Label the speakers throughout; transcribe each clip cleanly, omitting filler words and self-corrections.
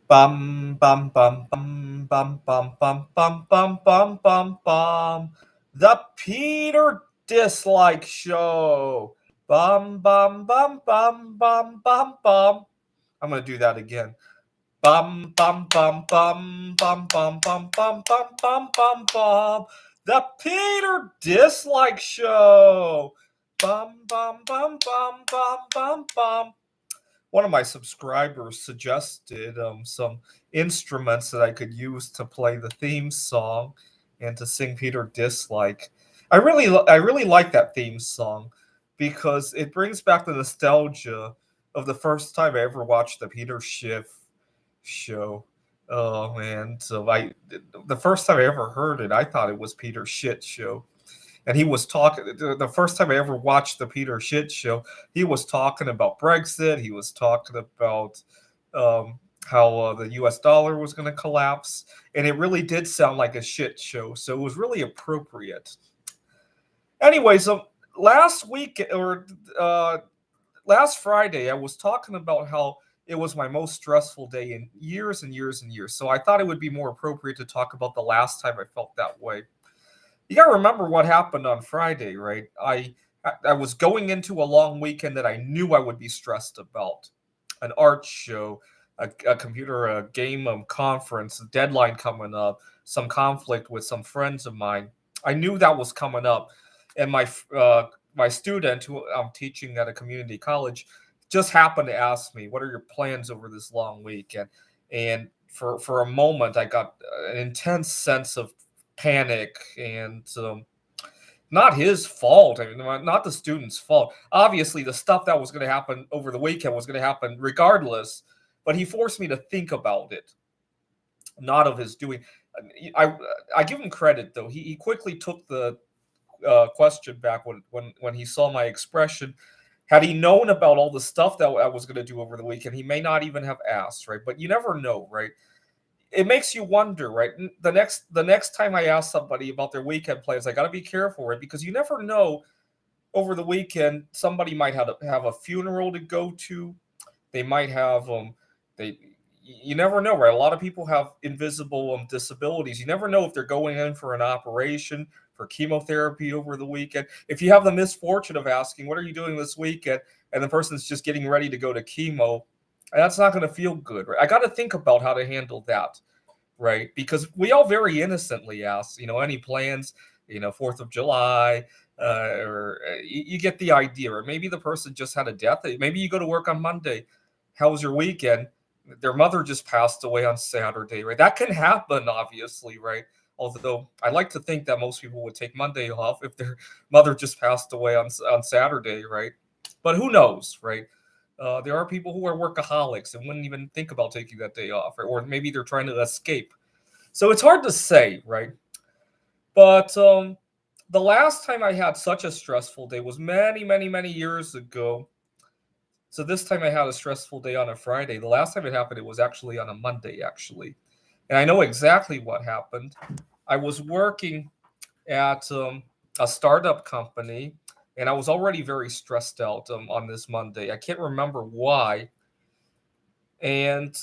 Speaker 1: Bum bum bum bum bum bum bum bum bum bum bum bum. The Peter Dislike Show. Bum bum bum bum bum bum bum. I'm gonna do that again. Bum bum bum bum bum bum bum bum bum bum bum bum. The Peter Dislike Show. Bum bum bum bum bum bum bum. One of my subscribers suggested some instruments that I could use to play the theme song and to sing Peter Dislike. I really like that theme song because it brings back the nostalgia of the first time I ever watched the Peter Schiff show. Oh man, so I the first time I ever heard it, I thought it was Peter Shit show, and he was talking the first time I ever watched the Peter Shit show. He was talking about Brexit. He was talking about how the U.S. dollar was going to collapse, and it really did sound like a shit show. So it was really appropriate. Anyway, so last week or last Friday, I was talking about how it was my most stressful day in years and years and years. So I thought it would be more appropriate to talk about the last time I felt that way. You got to remember what happened on Friday, right? I was going into a long weekend that I knew I would be stressed about. An art show, a computer a game conference, a deadline coming up, some conflict with some friends of mine. I knew that was coming up, and my student who I'm teaching at a community college just happened to ask me, "What are your plans over this long weekend?" And for a moment, I got an intense sense of panic and not his fault. I mean, not the student's fault. Obviously, the stuff that was going to happen over the weekend was going to happen regardless, but he forced me to think about it, not of his doing. I I give him credit though. He quickly took the question back when he saw my expression. Had he known about all the stuff that I was going to do over the weekend, he may not even have asked, right? But you never know, right? It makes you wonder, right? The next time I ask somebody about their weekend plans, I got to be careful, right? Because you never know. Over the weekend, somebody might have a funeral to go to. They might have they. You never know, right? A lot of people have invisible disabilities. You never know if they're going in for an operation, for chemotherapy over the weekend. If you have the misfortune of asking, "What are you doing this weekend?" and the person's just getting ready to go to chemo, that's not going to feel good, right? I got to think about how to handle that, right? Because we all very innocently ask, any plans, 4th of July, or you get the idea. Or maybe the person just had a death. Maybe you go to work on Monday. How was your weekend? Their mother just passed away on Saturday, right? That can happen, obviously, right? Although I like to think that most people would take Monday off if their mother just passed away on Saturday, right? But who knows, right? There are people who are workaholics and wouldn't even think about taking that day off, or maybe they're trying to escape. So it's hard to say, right? But the last time I had such a stressful day was many, many, many years ago. So this time I had a stressful day on a Friday. The last time it happened, it was actually on a Monday, actually. And I know exactly what happened. I was working at a startup company, and I was already very stressed out on this Monday. I can't remember why. And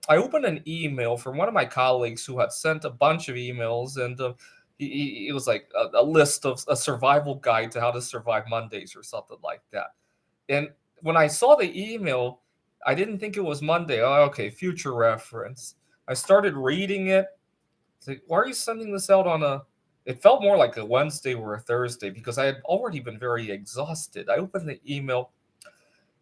Speaker 1: I opened an email from one of my colleagues who had sent a bunch of emails, and it was like a list of a survival guide to how to survive Mondays or something like that. And when I saw the email, I didn't think it was Monday. Oh, okay, future reference. I started reading it. It's like, why are you sending this out on a? It felt more like a Wednesday or a Thursday because I had already been very exhausted. I opened the email,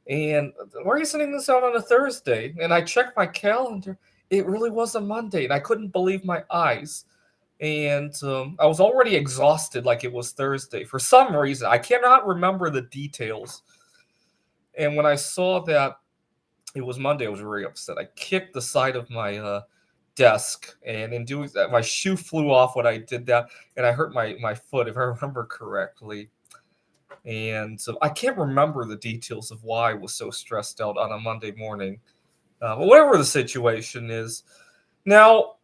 Speaker 1: and why are you sending this out on a Thursday? And I checked my calendar. It really was a Monday, and I couldn't believe my eyes. And I was already exhausted, like it was Thursday. For some reason, I cannot remember the details. And when I saw that it was Monday, I was very upset. I kicked the side of my desk, and in doing that, my shoe flew off when I did that, and I hurt my foot, if I remember correctly. And so I can't remember the details of why I was so stressed out on a Monday morning. But whatever the situation is, now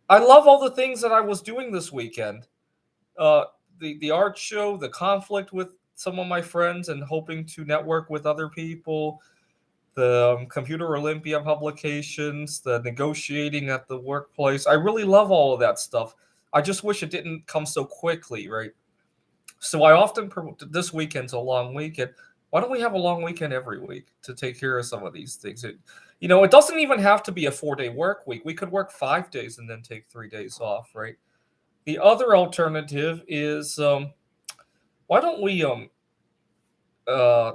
Speaker 1: I love all the things that I was doing this weekend. Uh, the art show, the conflict with some of my friends, and hoping to network with other people. the Computer Olympia publications, the negotiating at the workplace. I really love all of that stuff. I just wish it didn't come so quickly, right? So I often this weekend's a long weekend. Why don't we have a long weekend every week to take care of some of these things? It doesn't even have to be a 4-day work week. We could work 5 days and then take 3 days off, right? The other alternative is why don't we uh,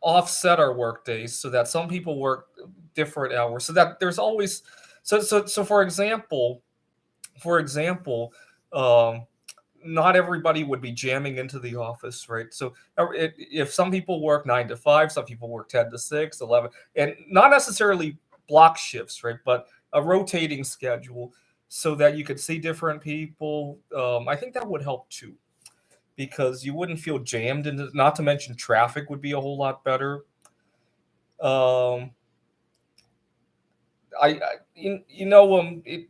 Speaker 1: offset our work days so that some people work different hours, so that there's always so for example, um, not everybody would be jamming into the office, right? So if some people work 9 to 5, some people work 10 to 6, 11, and not necessarily block shifts, right? But a rotating schedule so that you could see different people. I think that would help too, because you wouldn't feel jammed, and not to mention traffic would be a whole lot better. Um,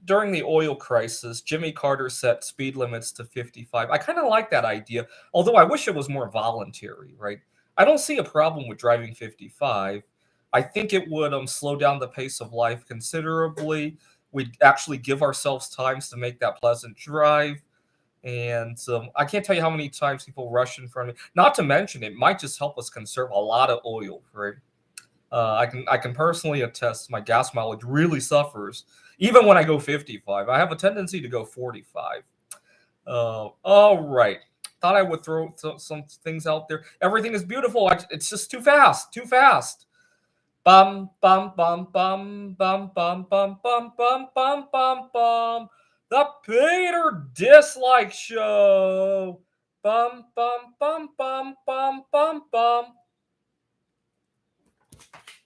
Speaker 1: during the oil crisis, Jimmy Carter set speed limits to 55. I kind of like that idea, although I wish it was more voluntary, right? I don't see a problem with driving 55. I think it would slow down the pace of life considerably. We'd actually give ourselves times to make that pleasant drive. And I can't tell you how many times people rush in front of me. Not to mention, it might just help us conserve a lot of oil, right? I can personally attest my gas mileage really suffers even when I go 55. I have a tendency to go 45. All right. Thought I would throw some things out there. Everything is beautiful. It's just too fast. Too fast. Bum bum bum bum bum bum bum bum bum bum bum bum. The Peter Dislike Show. Bum bum bum bum bum bum bum.